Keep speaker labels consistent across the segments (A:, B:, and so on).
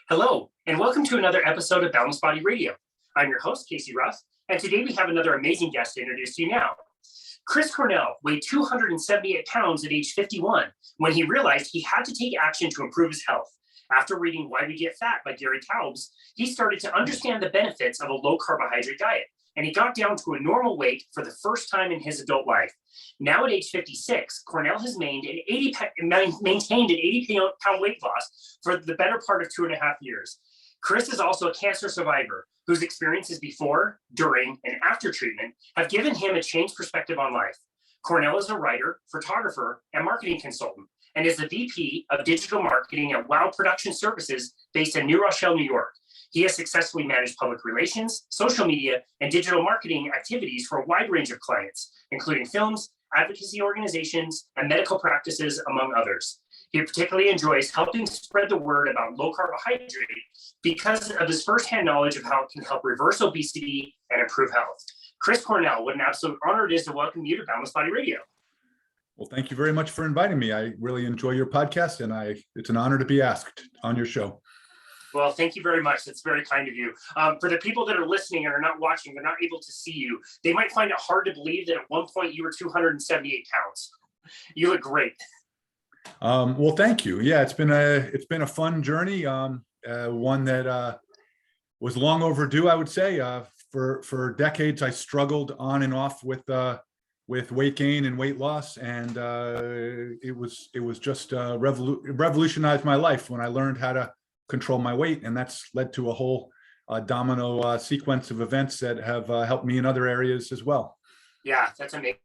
A: Hello, and welcome to another episode of Boundless Body Radio. I'm your host, Casey Ruff, and today we have another amazing guest to introduce to you now. Chris Cornell weighed 278 pounds at age 51 when he realized he had to take action to improve his health. After reading Why We Get Fat by Gary Taubes, he started to understand the benefits of a low carbohydrate diet, and he got down to a normal weight for the first time in his adult life. Now at age 56, Cornell has maintained an 80-pound weight loss for the better part of 2.5 years. Chris is also a cancer survivor whose experiences before, during, and after treatment have given him a changed perspective on life. Cornell is a writer, photographer, and marketing consultant, and is the VP of digital marketing at Wow Production Services based in New Rochelle, New York. He has successfully managed public relations, social media, and digital marketing activities for a wide range of clients, including films, advocacy organizations, and medical practices, among others. He particularly enjoys helping spread the word about low carbohydrate because of his firsthand knowledge of how it can help reverse obesity and improve health. Chris Cornell, what an absolute honor it is to welcome you to Boundless Body Radio.
B: Well, thank you very much for inviting me. I really enjoy your podcast, and it's an honor to be asked on your show.
A: Well, thank you very much. That's very kind of you. For the people that are listening and are not watching, they're not able to see you. They might find it hard to believe that at one point you were 278 pounds. You look great.
B: Well, thank you. Yeah, it's been a fun journey. One that was long overdue, I would say. For decades, I struggled on and off with weight gain and weight loss, and it was just revolutionized my life when I learned how to control my weight, and that's led to a whole domino sequence of events that have helped me in other areas as well.
A: Yeah, that's amazing.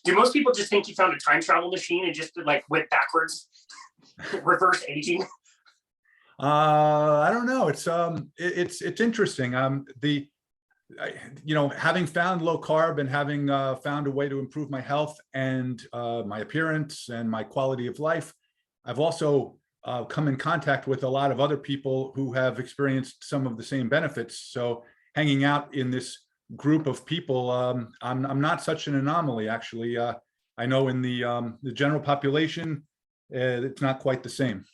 A: Do most people just think you found a time travel machine and just like went backwards, reverse aging?
B: I don't know. It's interesting. Having found low carb and having found a way to improve my health and my appearance and my quality of life, I've also come in contact with a lot of other people who have experienced some of the same benefits. So hanging out in this group of people, I'm not such an anomaly, actually. I know in the general population, it's not quite the same.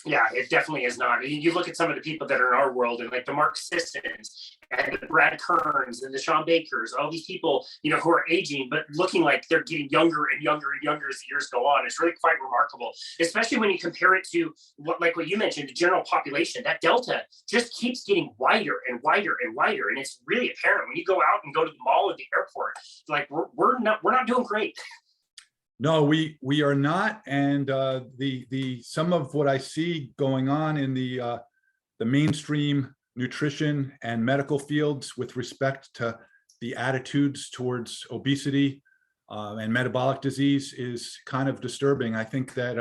A: Yeah, it definitely is not. You look at some of the people that are in our world, and like the Mark Sissons and the Brad Kearns and the Sean Bakers, all these people, who are aging, but looking like they're getting younger and younger and younger as the years go on. It's really quite remarkable, especially when you compare it to what you mentioned, the general population. That delta just keeps getting wider and wider and wider. And it's really apparent when you go out and go to the mall or the airport, like we're not doing great.
B: No, we are not, and some of what I see going on in the mainstream nutrition and medical fields with respect to the attitudes towards obesity and metabolic disease is kind of disturbing. I think that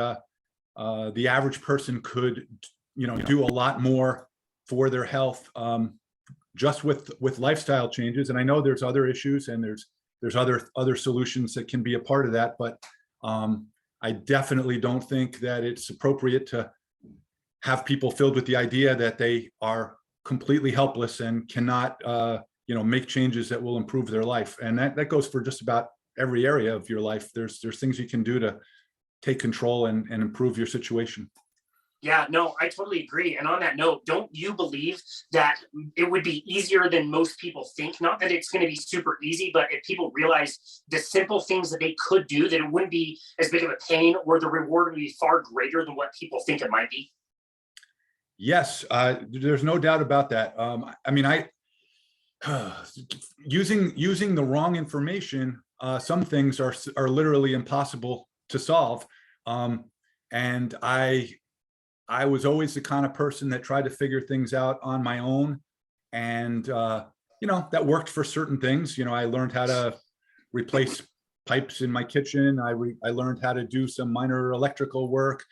B: the average person could, do a lot more for their health just with lifestyle changes. And I know there's other issues and there's other solutions that can be a part of that, but I definitely don't think that it's appropriate to have people filled with the idea that they are completely helpless and cannot, make changes that will improve their life. And that goes for just about every area of your life. There's things you can do to take control and improve your situation.
A: Yeah, no, I totally agree. And on that note, don't you believe that it would be easier than most people think? Not that it's going to be super easy, but if people realize the simple things that they could do, that it wouldn't be as big of a pain, or the reward would be far greater than what people think it might be.
B: Yes, there's no doubt about that. Using the wrong information, some things are literally impossible to solve. And I was always the kind of person that tried to figure things out on my own. And, that worked for certain things. I learned how to replace pipes in my kitchen. I learned how to do some minor electrical work.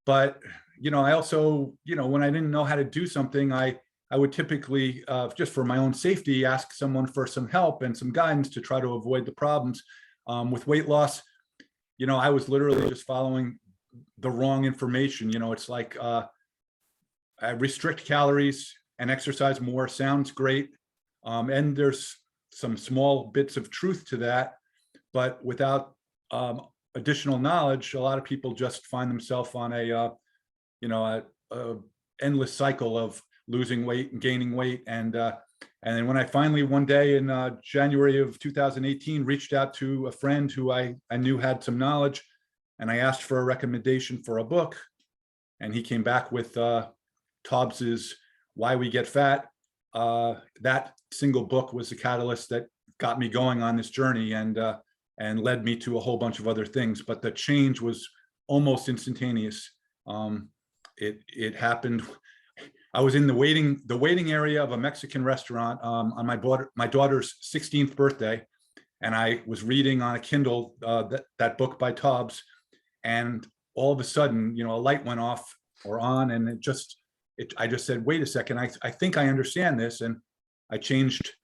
B: But, I also, when I didn't know how to do something, I would typically, just for my own safety, ask someone for some help and some guidance to try to avoid the problems. With weight loss, I was literally just following the wrong information. It's like I restrict calories and exercise more sounds great. And there's some small bits of truth to that, but without additional knowledge, a lot of people just find themselves on a endless cycle of losing weight and gaining weight. And then when I finally one day in January of 2018 reached out to a friend who I knew had some knowledge, and I asked for a recommendation for a book, and he came back with Tobbs's Why We Get Fat. That single book was the catalyst that got me going on this journey and led me to a whole bunch of other things. But the change was almost instantaneous. It happened. I was in the waiting area of a Mexican restaurant on my daughter's 16th birthday, and I was reading on a Kindle that book by Tobbs, and all of a sudden, a light went off or on, and I just said, wait a second, I think I understand this, and I changed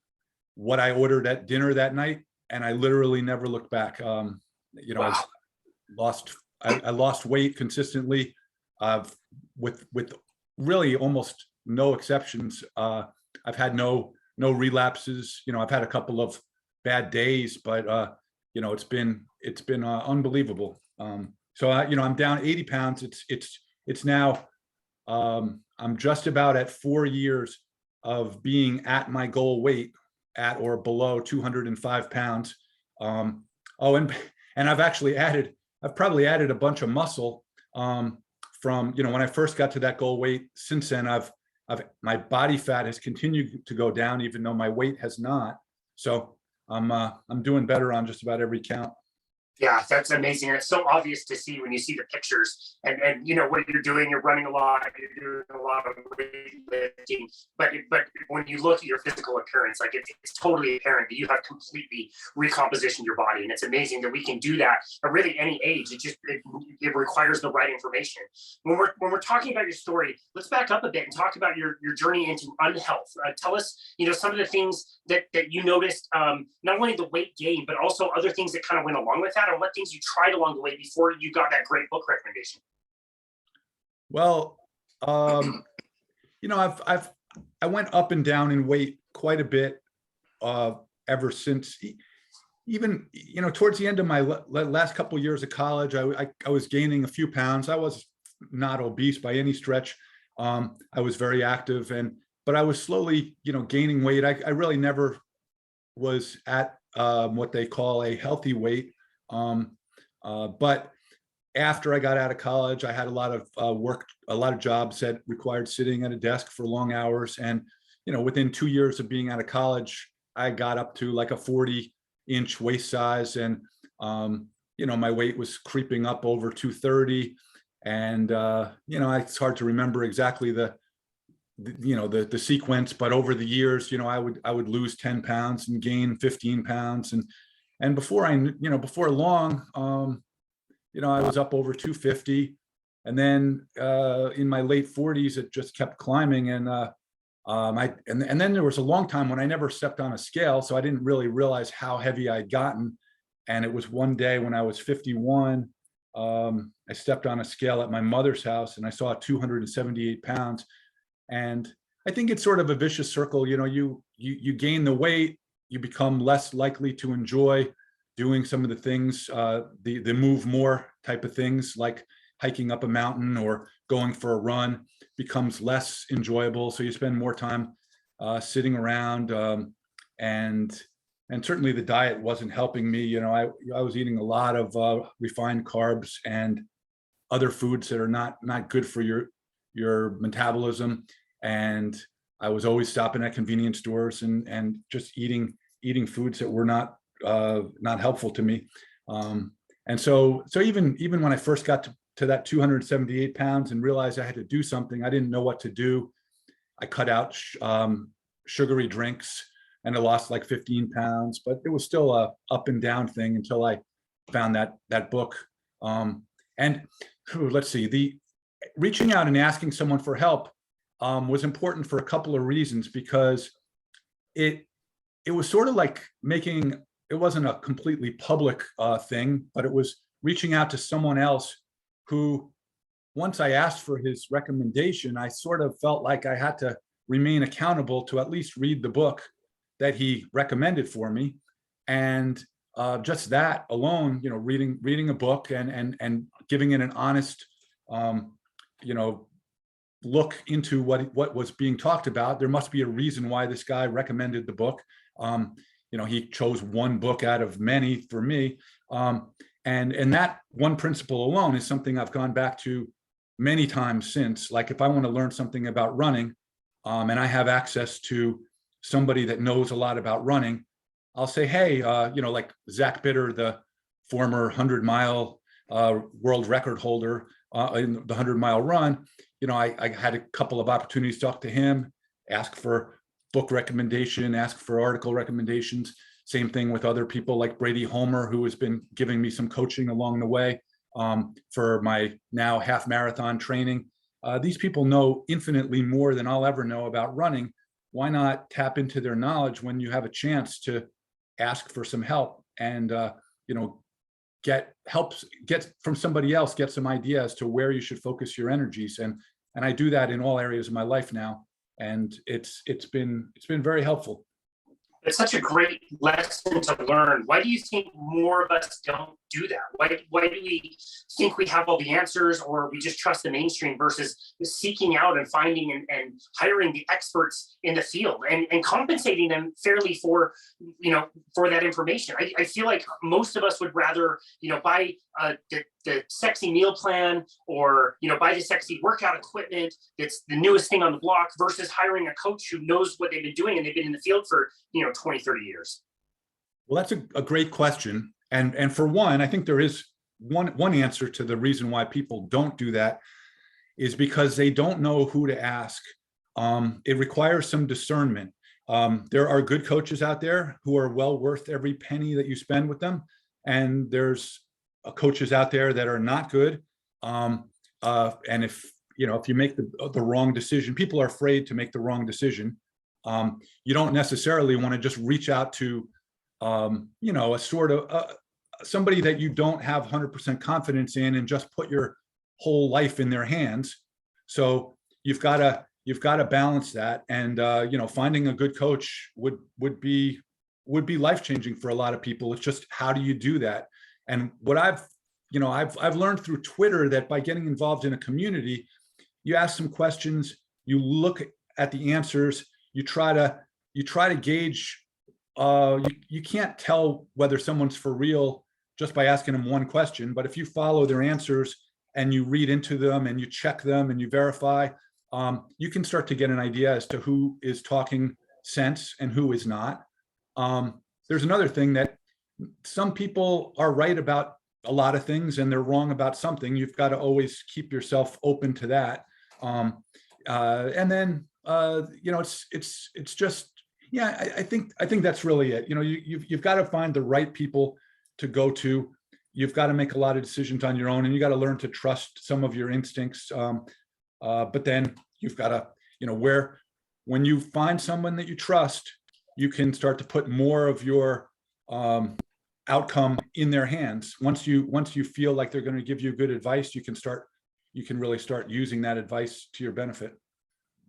B: what I ordered at dinner that night, and I literally never looked back.
A: Wow.
B: I lost weight consistently, with really almost no exceptions. I've had no relapses. I've had a couple of bad days, but it's been unbelievable. So I'm down 80 pounds. It's now I'm just about at 4 years of being at my goal weight, at or below 205 pounds. And I've probably added a bunch of muscle from when I first got to that goal weight. Since then, my body fat has continued to go down, even though my weight has not. So I'm doing better on just about every count.
A: Yeah, that's amazing. And it's so obvious to see when you see the pictures and what you're doing. You're running a lot, you're doing a lot of weightlifting, but when you look at your physical appearance, like it's totally apparent that you have completely recompositioned your body. And it's amazing that we can do that at really any age. It requires the right information. When we're talking about your story, let's back up a bit and talk about your journey into unhealth. Tell us, some of the things that you noticed, not only the weight gain, but also other things that kind of went along with that, and what things you tried along the way before you got that great book recommendation.
B: Well, I went up and down in weight quite a bit ever since, even towards the end of my last couple of years of college. I was gaining a few pounds. I was not obese by any stretch. I was very active, but I was slowly gaining weight. I really never was at what they call a healthy weight. But after I got out of college, I had a lot of work, a lot of jobs that required sitting at a desk for long hours. And, within 2 years of being out of college, I got up to like a 40-inch waist size. And, my weight was creeping up over 230. And, it's hard to remember exactly the sequence, but over the years, I would lose 10 pounds and gain 15 pounds. And before long, I was up over 250, and then in my late 40s, it just kept climbing. And then there was a long time when I never stepped on a scale, so I didn't really realize how heavy I'd gotten. And it was one day when I was 51, I stepped on a scale at my mother's house, and I saw 278 pounds. And I think it's sort of a vicious circle. You gain the weight, you become less likely to enjoy doing some of the things, the move more type of things, like hiking up a mountain or going for a run, becomes less enjoyable. So you spend more time sitting around, and certainly the diet wasn't helping me. I was eating a lot of refined carbs and other foods that are not good for your metabolism. And I was always stopping at convenience stores and just eating foods that were not helpful to me. And so even when I first got to that 278 pounds and realized I had to do something, I didn't know what to do. I cut out sugary drinks, and I lost like 15 pounds, but it was still a up and down thing until I found that book. And let's see, the reaching out and asking someone for help was important for a couple of reasons, because it was sort of like it wasn't a completely public thing, but it was reaching out to someone else who, once I asked for his recommendation, I sort of felt like I had to remain accountable to at least read the book that he recommended for me. And just that alone, reading a book and giving it an honest, look into what was being talked about. There must be a reason why this guy recommended the book. He chose one book out of many for me. And that one principle alone is something I've gone back to many times since. Like if I want to learn something about running, and I have access to somebody that knows a lot about running, I'll say, hey, like Zach Bitter, the former 100-mile world record holder in the 100-mile run, I had a couple of opportunities to talk to him, ask for book recommendation, ask for article recommendations. Same thing with other people like Brady Homer, who has been giving me some coaching along the way for my now half marathon training. These people know infinitely more than I'll ever know about running. Why not tap into their knowledge when you have a chance to ask for some help and, get from somebody else, get some idea as to where you should focus your energies. And I do that in all areas of my life now. And it's been very helpful.
A: It's such a great lesson to learn. Why do you think more of us don't do that? Why do we think we have all the answers, or we just trust the mainstream versus seeking out and finding and hiring the experts in the field and compensating them fairly for that information? I feel like most of us would rather buy the sexy meal plan or buy the sexy workout equipment that's the newest thing on the block versus hiring a coach who knows what they've been doing and they've been in the field for 20, 30 years.
B: Well, that's a great question. And for one, I think there is one answer to the reason why people don't do that is because they don't know who to ask. It requires some discernment. There are good coaches out there who are well worth every penny that you spend with them. And there's coaches out there that are not good. And if you make the wrong decision, people are afraid to make the wrong decision. You don't necessarily want to just reach out to, a sort of somebody that you don't have 100% confidence in and just put your whole life in their hands. So you've got to balance that. And, finding a good coach would be life-changing for a lot of people. It's just, how do you do that? And what I've learned through Twitter that by getting involved in a community, you ask some questions, you look at the answers, you try to gauge. You can't tell whether someone's for real just by asking them one question, but if you follow their answers and you read into them and you check them and you verify, you can start to get an idea as to who is talking sense and who is not. There's another thing that some people are right about a lot of things and they're wrong about something. You've got to always keep yourself open to that. And then, it's just, I think that's really it. You've got to find the right people to go to. You've got to make a lot of decisions on your own, and you got to learn to trust some of your instincts. But then you've got to, when you find someone that you trust, you can start to put more of your outcome in their hands. Once you feel like they're going to give you good advice, you can really start using that advice to your benefit.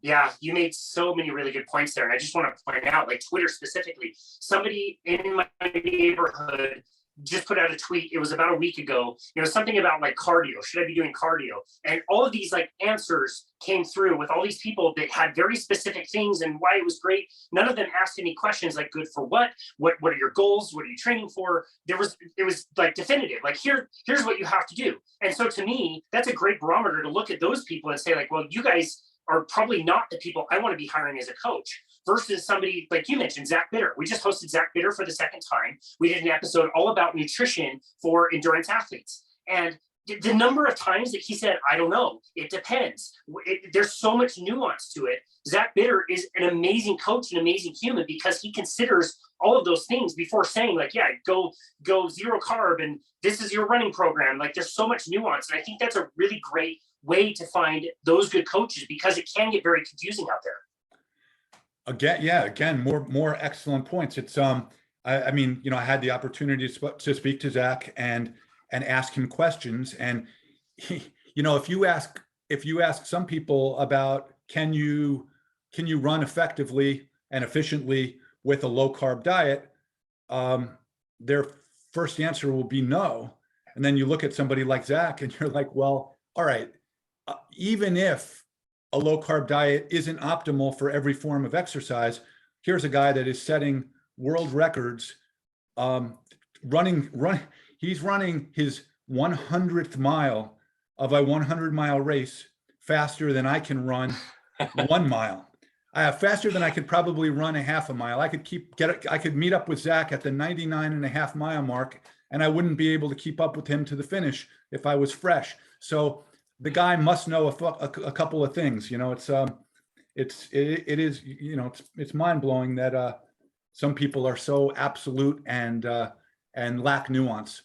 A: Yeah, you made so many really good points there. And I just want to point out, like Twitter specifically, somebody in my neighborhood just put out a tweet. It was about a week ago, something about like cardio. Should I be doing cardio? And all of these like answers came through with all these people that had very specific things and why it was great. None of them asked any questions like good for what are your goals? What are you training for? It was like definitive, like here's what you have to do. And so to me, that's a great barometer to look at those people and say like, well, you guys are probably not the people I want to be hiring as a coach versus somebody like you mentioned, Zach Bitter. We just hosted Zach Bitter for the second time. We did an episode all about nutrition for endurance athletes. And the number of times that he said, I don't know, it depends. There's so much nuance to it. Zach Bitter is an amazing coach, an amazing human, because he considers all of those things before saying like, yeah, go zero carb and this is your running program. Like there's so much nuance. And I think that's a really great way to find those good coaches, because it can get very confusing out there.
B: Again, more excellent points. It's I had the opportunity to speak to Zach and ask him questions, and if you ask some people about can you run effectively and efficiently with a low carb diet, their first answer will be no. And then you look at somebody like Zach and you're like, well, all right, even if a low carb diet isn't optimal for every form of exercise. Here's a guy that is setting world records, he's running his 100th mile of a 100-mile race faster than I can run 1 mile. Faster than I could probably run a half a mile. I could meet up with Zach at the 99.5 mile mark, and I wouldn't be able to keep up with him to the finish if I was fresh. So the guy must know a couple of things. It's mind blowing that some people are so absolute and lack nuance.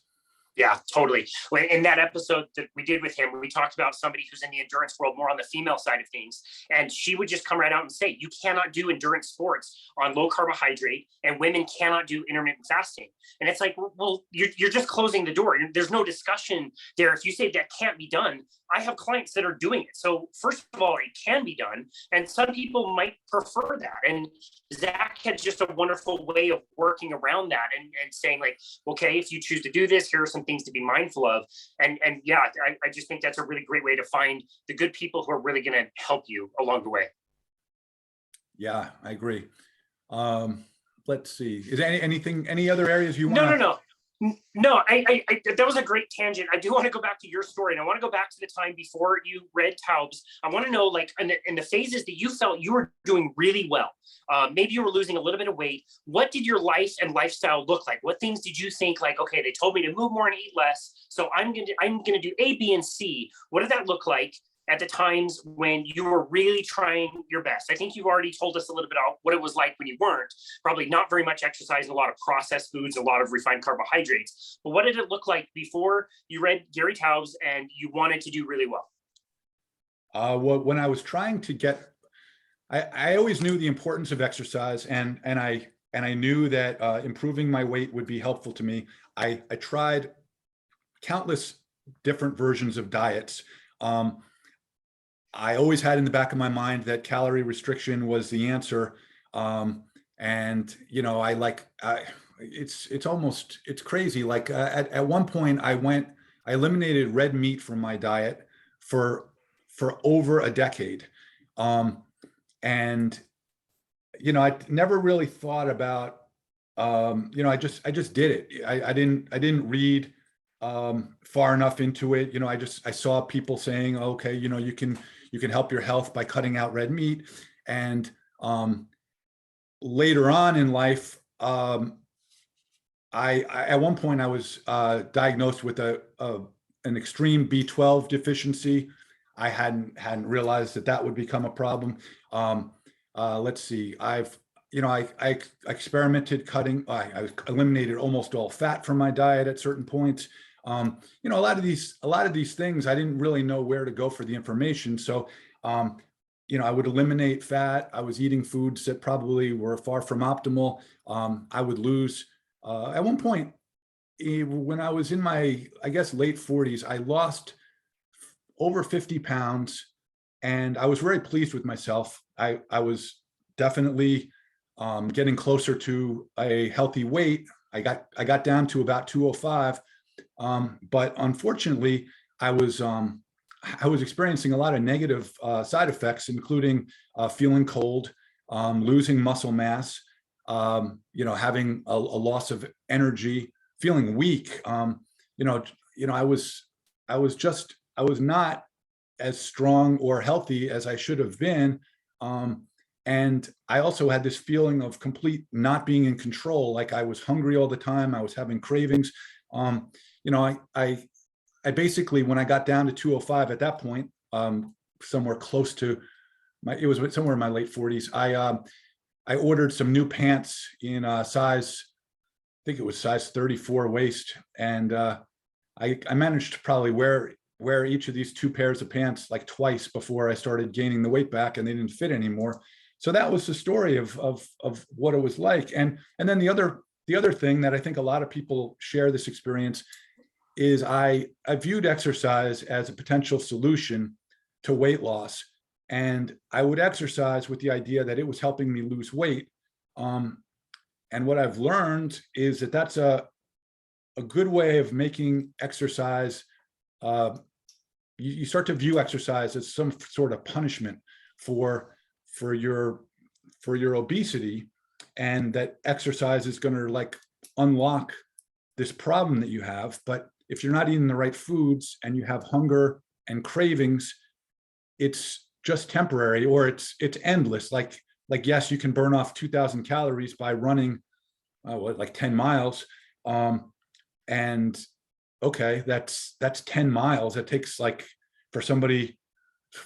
A: Yeah, totally. In that episode that we did with him, we talked about somebody who's in the endurance world more on the female side of things. And she would just come right out and say, you cannot do endurance sports on low carbohydrate, and women cannot do intermittent fasting. And it's like, well, you're just closing the door. There's no discussion there. If you say that can't be done, I have clients that are doing it. So first of all, it can be done. And some people might prefer that. And Zach had just a wonderful way of working around that and saying like, okay, if you choose to do this, here are some things to be mindful of. And yeah, I just think that's a really great way to find the good people who are really going to help you along the way.
B: Yeah, I agree. Let's see. Is there any other areas you want?
A: No, I that was a great tangent. I do want to go back to your story, and I want to go back to the time before you read Taubes. I want to know, like, in the phases that you felt you were doing really well, maybe you were losing a little bit of weight. What did your life and lifestyle look like? What things did you think, like, okay, they told me to move more and eat less, so I'm gonna do A, B, and C. What did that look like at the times when you were really trying your best? I think you've already told us a little bit about what it was like when you weren't, probably not very much exercise, and a lot of processed foods, a lot of refined carbohydrates. But what did it look like before you read Gary Taubes and you wanted to do really well?
B: Well, when I was trying to get, I always knew the importance of exercise, and I knew that improving my weight would be helpful to me. I tried countless different versions of diets. I always had in the back of my mind that calorie restriction was the answer. And it's crazy. Like at one point I eliminated red meat from my diet for over a decade. And I never really thought about, I just did it. I didn't read far enough into it. I saw people saying, okay, you can help your health by cutting out red meat. And later on in life, I at one point I was diagnosed with an extreme B12 deficiency. I hadn't realized that would become a problem. Let's see. I experimented cutting. I eliminated almost all fat from my diet at certain points. A lot of these things, I didn't really know where to go for the information. So, I would eliminate fat. I was eating foods that probably were far from optimal. I would lose, at one point, when I was in my, I guess, late 40s, I lost over 50 pounds, and I was very pleased with myself. I was definitely getting closer to a healthy weight. I got down to about 205. But unfortunately, I was experiencing a lot of negative side effects, including feeling cold, losing muscle mass, having a loss of energy, feeling weak. I was not as strong or healthy as I should have been. And I also had this feeling of complete not being in control. Like I was hungry all the time. I was having cravings. I basically, when I got down to 205 at that point, somewhere close to it was somewhere in my late 40s, I ordered some new pants in size, I think it was size 34 waist. And I managed to probably wear each of these two pairs of pants like twice before I started gaining the weight back, and they didn't fit anymore. So that was the story of what it was like. And then the other thing that I think a lot of people share this experience is I viewed exercise as a potential solution to weight loss. And I would exercise with the idea that it was helping me lose weight. And what I've learned is that that's a good way of making exercise. You start to view exercise as some sort of punishment. for your obesity, and that exercise is going to like unlock this problem that you have. But if you're not eating the right foods and you have hunger and cravings, it's just temporary, or it's endless. Like yes, you can burn off 2,000 calories by running like 10 miles. And okay, that's 10 miles. That takes, like, for somebody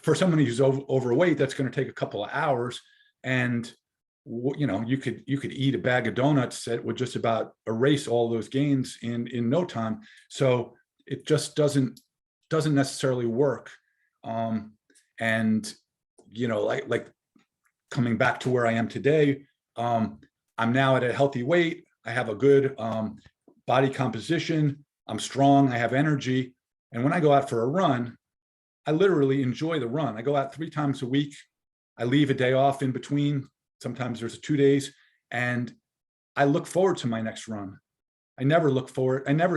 B: who's overweight, that's going to take a couple of hours. And you could eat a bag of donuts that would just about erase all those gains in no time. So it just doesn't necessarily work. And like coming back to where I am today, I'm now at a healthy weight. I have a good body composition. I'm strong. I have energy. And when I go out for a run, I literally enjoy the run. I go out 3 times a week. I leave a day off in between. Sometimes there's 2 days, and I look forward to my next run. I never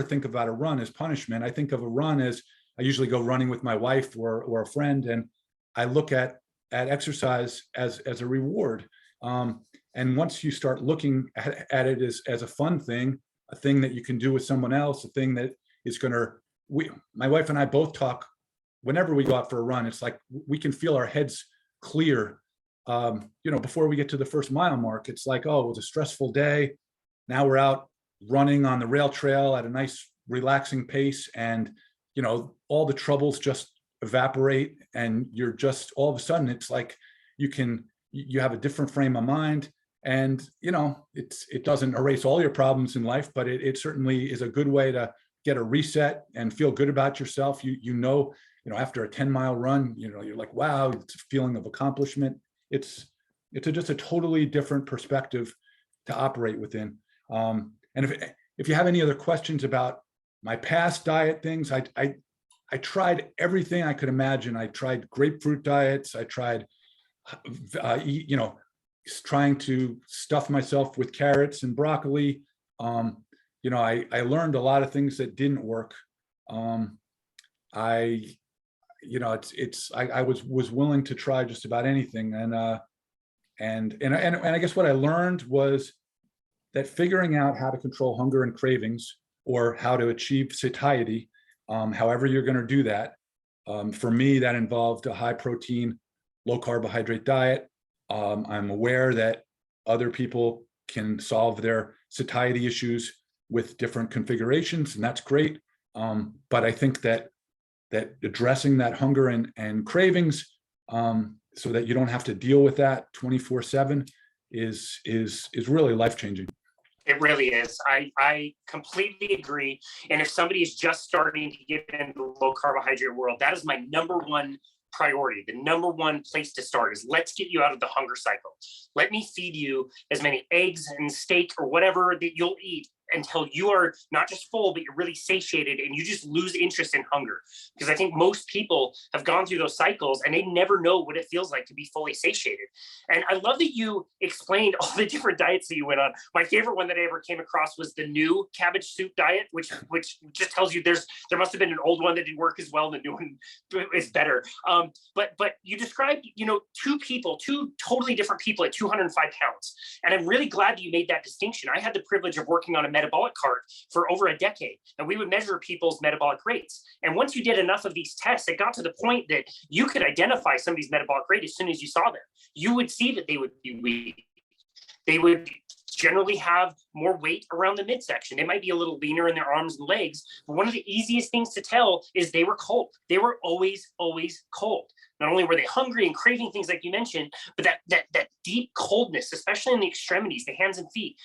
B: think about a run as punishment. I think of a run as, I usually go running with my wife or a friend, and I look at exercise as a reward. And once you start looking at it as a fun thing, a thing that you can do with someone else, a thing that is my wife and I both talk, whenever we go out for a run, it's like we can feel our heads clear. Before we get to the first mile mark, it's like, oh, it was a stressful day. Now we're out running on the rail trail at a nice relaxing pace, and all the troubles just evaporate, and you're just, all of a sudden, it's like you have a different frame of mind. And it doesn't erase all your problems in life, but it certainly is a good way to get a reset and feel good about yourself. After a 10-mile run, you're like, wow, it's a feeling of accomplishment. It's just a totally different perspective to operate within. And if you have any other questions about my past diet things, I tried everything I could imagine. I tried grapefruit diets. I tried, trying to stuff myself with carrots and broccoli. I learned a lot of things that didn't work. I was willing to try just about anything. And I guess what I learned was that figuring out how to control hunger and cravings, or how to achieve satiety, however you're going to do that, for me, that involved a high protein, low carbohydrate diet. I'm aware that other people can solve their satiety issues with different configurations, and that's great. But I think that addressing that hunger and cravings, so that you don't have to deal with that 24/7, is really life-changing.
A: It really is. I completely agree. And if somebody is just starting to get into the low carbohydrate world, that is my number one priority. The number one place to start is, let's get you out of the hunger cycle. Let me feed you as many eggs and steak or whatever that you'll eat until you are not just full, but you're really satiated, and you just lose interest in hunger. Because I think most people have gone through those cycles and they never know what it feels like to be fully satiated. And I love that you explained all the different diets that you went on. My favorite one that I ever came across was the new cabbage soup diet, which just tells you there must have been an old one that didn't work as well, and the new one is better. But you described, two totally different people at 205 pounds. And I'm really glad that you made that distinction. I had the privilege of working on a metabolic cart for over a decade, and we would measure people's metabolic rates. And once you did enough of these tests, it got to the point that you could identify somebody's metabolic rate as soon as you saw them. You would see that they would be weak. They would generally have more weight around the midsection. They might be a little leaner in their arms and legs, but one of the easiest things to tell is they were cold. They were always cold. Not only were they hungry and craving things like you mentioned, but that deep coldness, especially in the extremities, the hands and feet.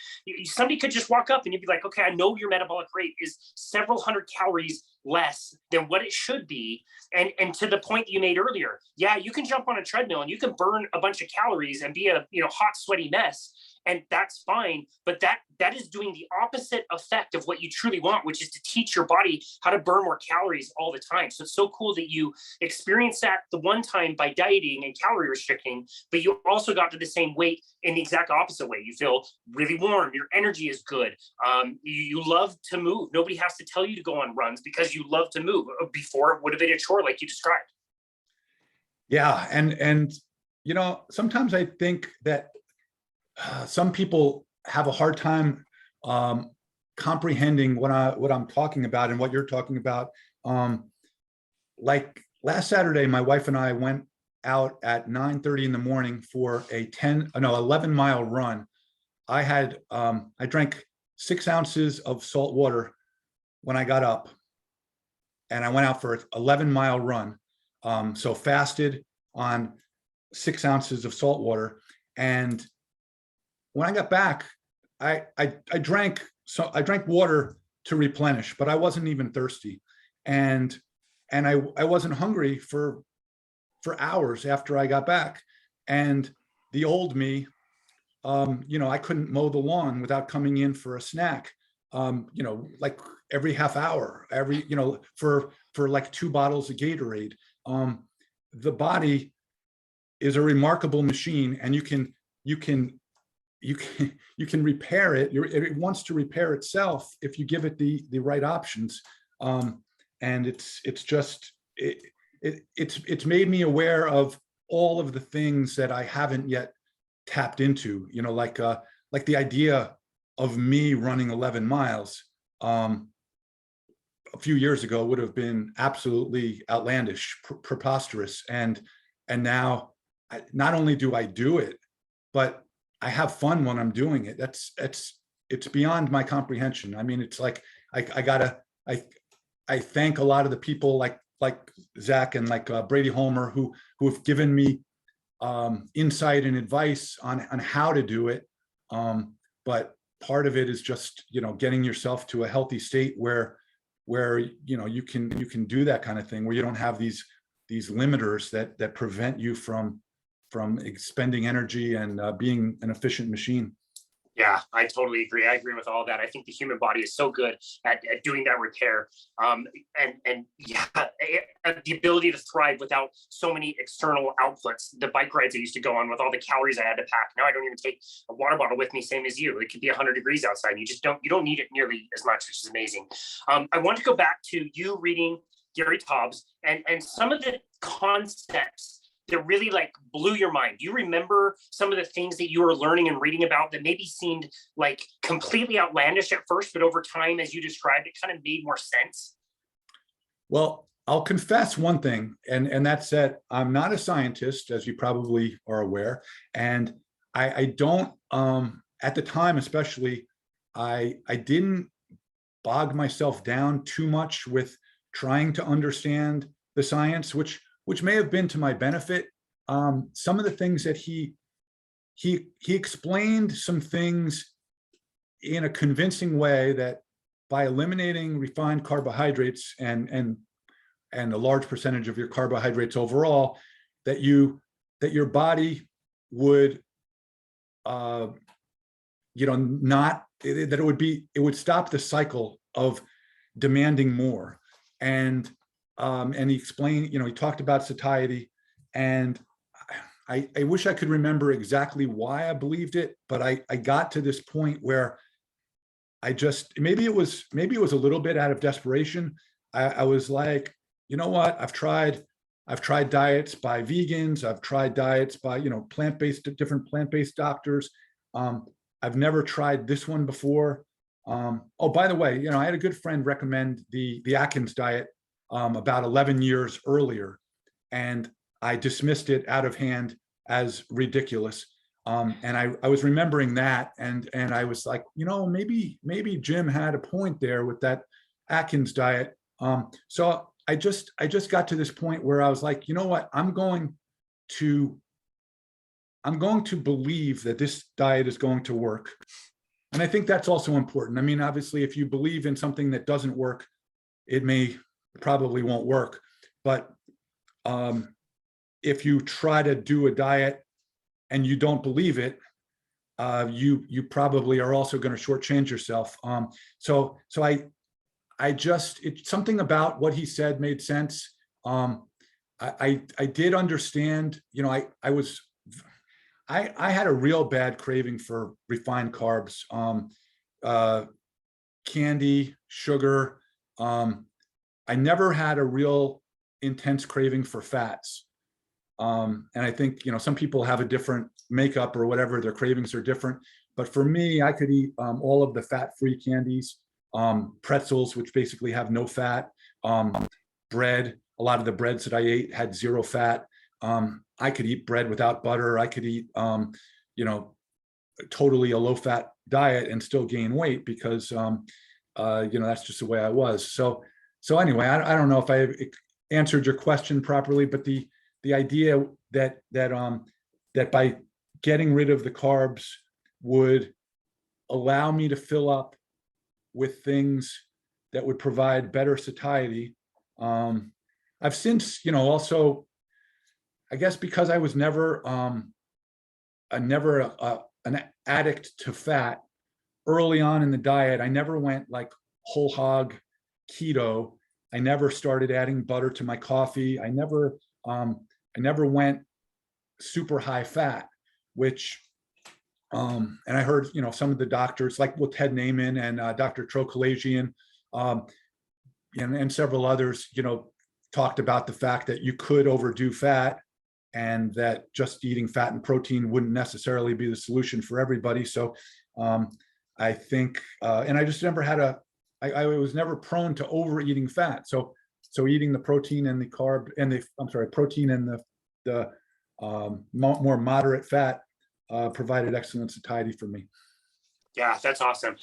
A: Somebody could just walk up and you'd be like, okay, I know your metabolic rate is several hundred calories less than what it should be. And to the point that you made earlier, yeah, you can jump on a treadmill and you can burn a bunch of calories and be a hot, sweaty mess. And that's fine, but that is doing the opposite effect of what you truly want, which is to teach your body how to burn more calories all the time. So it's so cool that you experienced that the one time by dieting and calorie restricting, but you also got to the same weight in the exact opposite way. You feel really warm, your energy is good, you love to move. Nobody has to tell you to go on runs because you love to move. Before, it would have been a chore like you described.
B: Yeah, and sometimes I think that some people have a hard time comprehending what I'm talking about and what you're talking about. Like last Saturday, my wife and I went out at 9:30 in the morning for a 11-mile run. I drank 6 ounces of salt water when I got up, and I went out for an 11-mile run. So fasted on 6 ounces of salt water. And when I got back, I drank water to replenish, but I wasn't even thirsty. And I wasn't hungry for hours after I got back. And the old me, I couldn't mow the lawn without coming in for a snack, like every half hour, for like 2 bottles of Gatorade. The body is a remarkable machine, and you can repair it. It wants to repair itself if you give it the right options. And it's made me aware of all of the things that I haven't yet tapped into, like the idea of me running 11 miles a few years ago would have been absolutely outlandish, preposterous. And now not only do I do it, but I have fun when I'm doing it. It's beyond my comprehension. I mean, it's like, I thank a lot of the people like Zach and like Brady Holmer who have given me insight and advice on how to do it. But part of it is just, getting yourself to a healthy state where you can do that kind of thing, where you don't have these limiters that prevent you from expending energy and being an efficient machine.
A: Yeah, I totally agree. I agree with all that. I think the human body is so good at doing that repair. And yeah, the ability to thrive without so many external outputs. The bike rides I used to go on with all the calories I had to pack. Now I don't even take a water bottle with me, same as you. It could be 100 degrees outside. You don't need it nearly as much, which is amazing. I want to go back to you reading Gary Taubes and some of the concepts that really like blew your mind. Do you remember some of the things that you were learning and reading about that maybe seemed like completely outlandish at first, but over time, as you described, it kind of made more sense?
B: Well, I'll confess one thing, and that's that I'm not a scientist, as you probably are aware. And I don't, at the time especially, I didn't bog myself down too much with trying to understand the science, which may have been to my benefit. Some of the things that he explained some things in a convincing way, that by eliminating refined carbohydrates and a large percentage of your carbohydrates overall, that your body would it would stop the cycle of demanding more. And he explained, he talked about satiety, and I wish I could remember exactly why I believed it, but I got to this point where I just, maybe it was a little bit out of desperation. I was like, you know what? I've tried diets by vegans. I've tried diets by, different plant-based doctors. I've never tried this one before. Oh, by the way, I had a good friend recommend the Atkins diet about 11 years earlier, and I dismissed it out of hand as ridiculous. And I was remembering that, and I was like, maybe Jim had a point there with that Atkins diet. So I just got to this point where I was like, you know what, I'm going to believe that this diet is going to work. And I think that's also important. I mean, obviously, if you believe in something that doesn't work, it probably won't work. But if you try to do a diet and you don't believe it, you probably are also going to shortchange yourself. So it's something about what he said made sense. I did understand, I had a real bad craving for refined carbs, candy, sugar. I never had a real intense craving for fats. And I think, some people have a different makeup or whatever, their cravings are different. But for me, I could eat all of the fat-free candies, pretzels, which basically have no fat, bread. A lot of the breads that I ate had 0 fat. I could eat bread without butter. I could eat, totally a low-fat diet and still gain weight because, that's just the way I was. So anyway, I don't know if I answered your question properly, but the idea that by getting rid of the carbs would allow me to fill up with things that would provide better satiety. I've since, also, I guess because I was never an addict to fat early on in the diet, I never went like whole hog keto. I never started adding butter to my coffee. I never went super high fat, which, and I heard, some of the doctors like with Ted Naiman and Dr. Trokalajian, and several others, talked about the fact that you could overdo fat and that just eating fat and protein wouldn't necessarily be the solution for everybody. So I think, and I just never had I was never prone to overeating fat. So eating the protein and the carb and protein and the more moderate fat provided excellent satiety for me.
A: Yeah, that's awesome.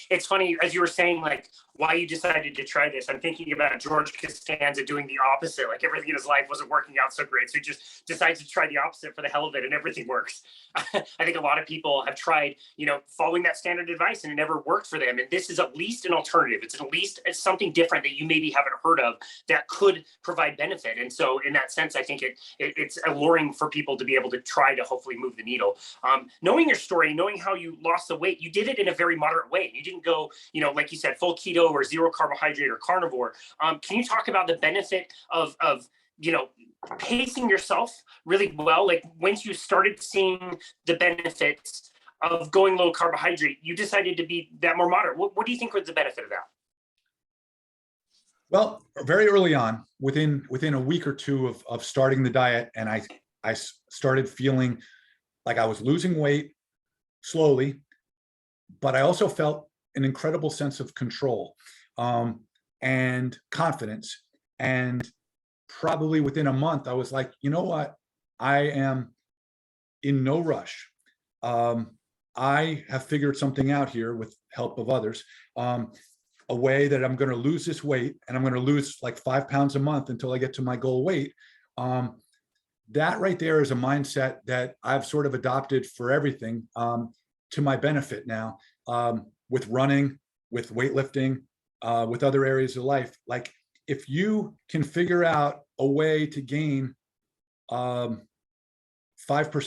A: It's funny, as you were saying, like, why you decided to try this. I'm thinking about George Costanza doing the opposite. Like, everything in his life wasn't working out so great. So he just decides to try the opposite for the hell of it, and everything works. I think a lot of people have tried, following that standard advice, and it never worked for them. And this is at least an alternative. It's at least something different that you maybe haven't heard of that could provide benefit. And so in that sense, I think it's alluring for people to be able to try to hopefully move the needle. Knowing your story, knowing how you lost the weight, you did it in a very moderate way. You didn't go, like you said, full keto or 0 carbohydrate or carnivore. Can you talk about the benefit of pacing yourself really well? Like, once you started seeing the benefits of going low carbohydrate, you decided to be that more moderate. What do you think was the benefit of that?
B: Well, very early on, within a week or two of starting the diet, and I started feeling like I was losing weight slowly, but I also felt an incredible sense of control and confidence. And probably within a month, I was like, you know what? I am in no rush. I have figured something out here with help of others, a way that I'm going to lose this weight, and I'm going to lose like 5 pounds a month until I get to my goal weight. That right there is a mindset that I've sort of adopted for everything, to my benefit now, with running, with weightlifting, with other areas of life. Like, if you can figure out a way to gain 5%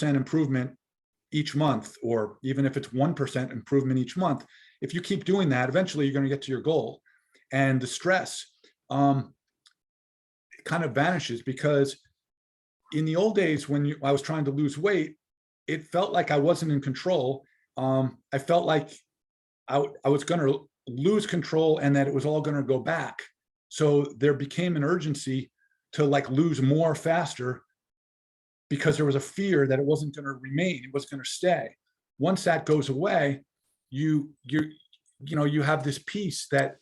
B: improvement each month, or even if it's 1% improvement each month, if you keep doing that, eventually you're going to get to your goal. And the stress kind of vanishes, because in the old days when I was trying to lose weight, it felt like I wasn't in control. I felt like I was going to lose control and that it was all going to go back. So there became an urgency to like lose more faster, because there was a fear that it wasn't going to remain, it was going to stay. Once that goes away, you have this peace that,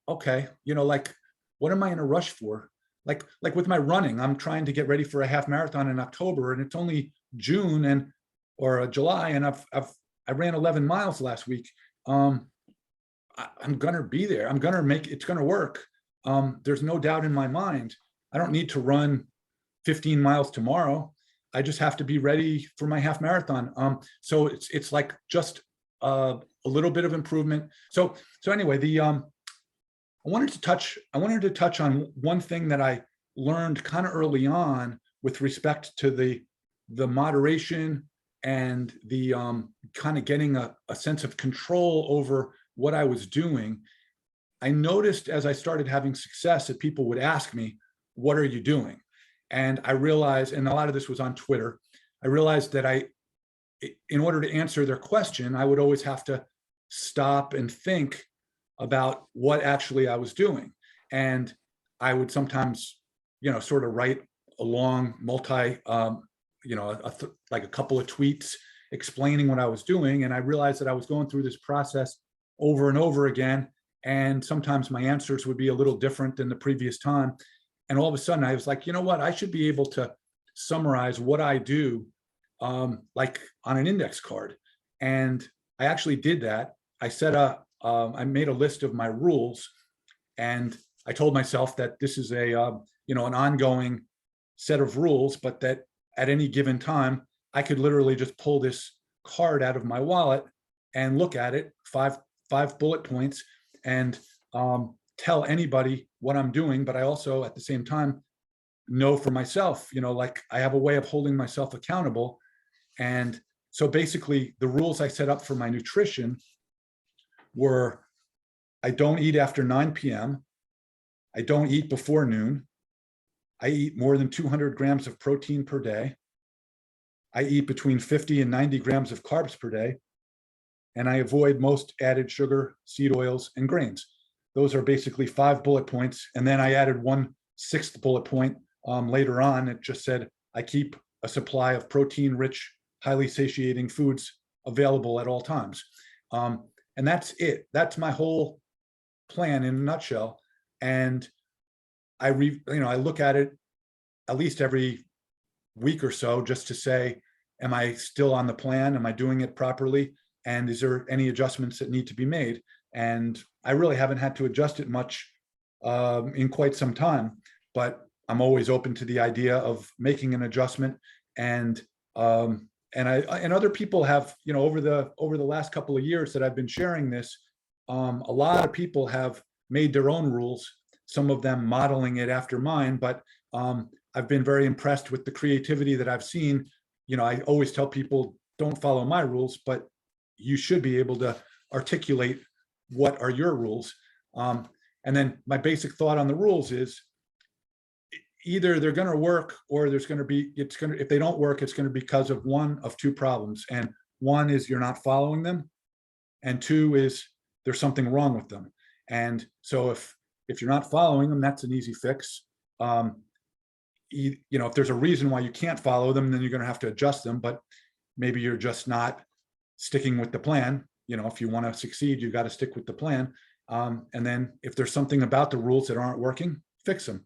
B: okay, like, what am I in a rush for? Like with my running, I'm trying to get ready for a half marathon in October, and it's only June or July, and I ran 11 miles last week. I'm gonna be there. I'm gonna make it's gonna work. There's no doubt in my mind. I don't need to run 15 miles tomorrow. I just have to be ready for my half marathon. So it's like just a little bit of improvement. So anyway, I wanted to touch on one thing that I learned kind of early on with respect to the moderation and the kind of getting a sense of control over what I was doing. I noticed as I started having success that people would ask me, "What are you doing?" And I realized, and a lot of this was on Twitter, I realized that in order to answer their question, I would always have to stop and think about what actually I was doing. And I would sometimes, sort of write a long like a couple of tweets explaining what I was doing. And I realized that I was going through this process over and over again. And sometimes my answers would be a little different than the previous time. And all of a sudden I was like, you know what, I should be able to summarize what I do like on an index card. And I actually did that. I made a list of my rules, and I told myself that this is an ongoing set of rules, but that at any given time, I could literally just pull this card out of my wallet and look at it, five bullet points, and tell anybody what I'm doing. But I also, at the same time, know for myself, like I have a way of holding myself accountable. And so basically the rules I set up for my nutrition were: I don't eat after 9 p.m. I don't eat before noon. I eat more than 200 grams of protein per day. I eat between 50 and 90 grams of carbs per day. And I avoid most added sugar, seed oils, and grains. Those are basically 5 bullet points. And then I added 1/6 bullet point later on. It just said, I keep a supply of protein-rich, highly satiating foods available at all times. And that's it. That's my whole plan in a nutshell. And I look at it at least every week or so just to say, am I still on the plan? Am I doing it properly? And is there any adjustments that need to be made? And I really haven't had to adjust it much in quite some time, but I'm always open to the idea of making an adjustment. And other people have, over the last couple of years that I've been sharing this, a lot of people have made their own rules, some of them modeling it after mine, but I've been very impressed with the creativity that I've seen. I always tell people, don't follow my rules, but you should be able to articulate what are your rules. And then my basic thought on the rules is either they're going to work, or if they don't work, it's going to be because of one of two problems. And one is you're not following them. And two is there's something wrong with them. And so if you're not following them, that's an easy fix. If there's a reason why you can't follow them, then you're going to have to adjust them, but maybe you're just not sticking with the plan. If you want to succeed, you got to stick with the plan. And then if there's something about the rules that aren't working, fix them.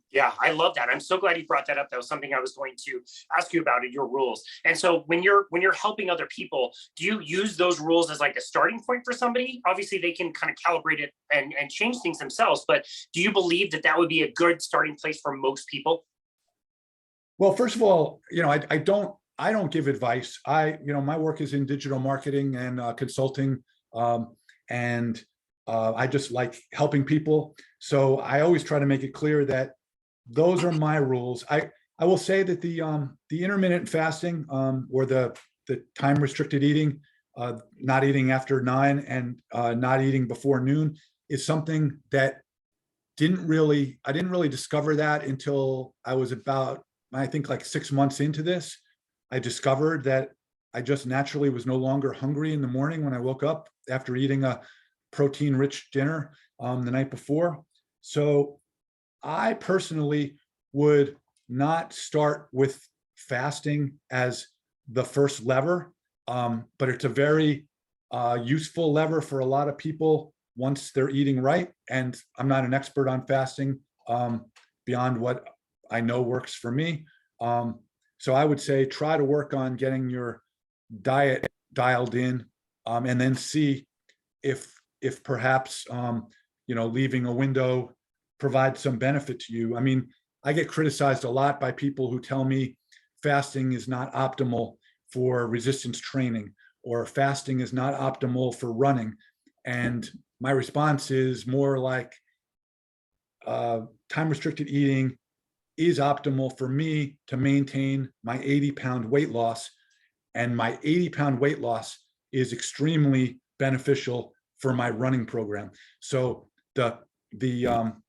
A: Yeah, I love that. I'm so glad you brought that up. That was something I was going to ask you about in your rules. And so when you're helping other people, do you use those rules as like a starting point for somebody? Obviously, they can kind of calibrate it and change things themselves. But do you believe that would be a good starting place for most people?
B: Well, first of all, I don't give advice. My work is in digital marketing and consulting, and I just like helping people. So I always try to make it clear that those are my rules. I will say that the intermittent fasting, or the time restricted eating, not eating after 9 and not eating before noon, is something that I didn't really discover that until I was about, I think, like 6 months into this. I discovered that I just naturally was no longer hungry in the morning when I woke up after eating a protein-rich dinner the night before. So I personally would not start with fasting as the first lever, but it's a very useful lever for a lot of people once they're eating right. And I'm not an expert on fasting beyond what I know works for me. So I would say try to work on getting your diet dialed in, and then see if perhaps leaving a window provides some benefit to you. I mean, I get criticized a lot by people who tell me fasting is not optimal for resistance training, or fasting is not optimal for running. And my response is more like, time restricted eating is optimal for me to maintain my 80-pound weight loss. And my 80-pound weight loss is extremely beneficial for my running program. So the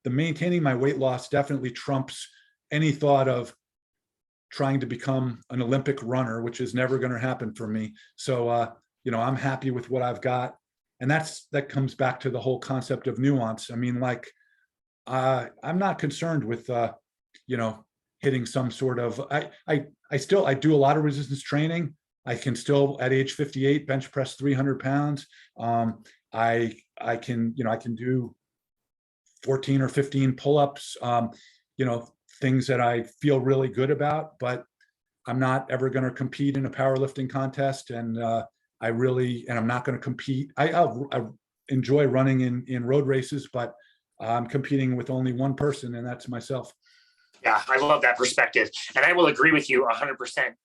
B: maintaining my weight loss definitely trumps any thought of trying to become an Olympic runner, which is never going to happen for me. So, I'm happy with what I've got. And that comes back to the whole concept of nuance. I mean, like, I'm not concerned with, hitting some sort of, I do a lot of resistance training. I can still at age 58 bench press 300 pounds. I can do 14 or 15 pull-ups, things that I feel really good about, but I'm not ever going to compete in a powerlifting contest. And I'm not going to compete. I enjoy running in road races, but I'm competing with only one person, and that's myself.
A: Yeah, I love that perspective. And I will agree with you 100%.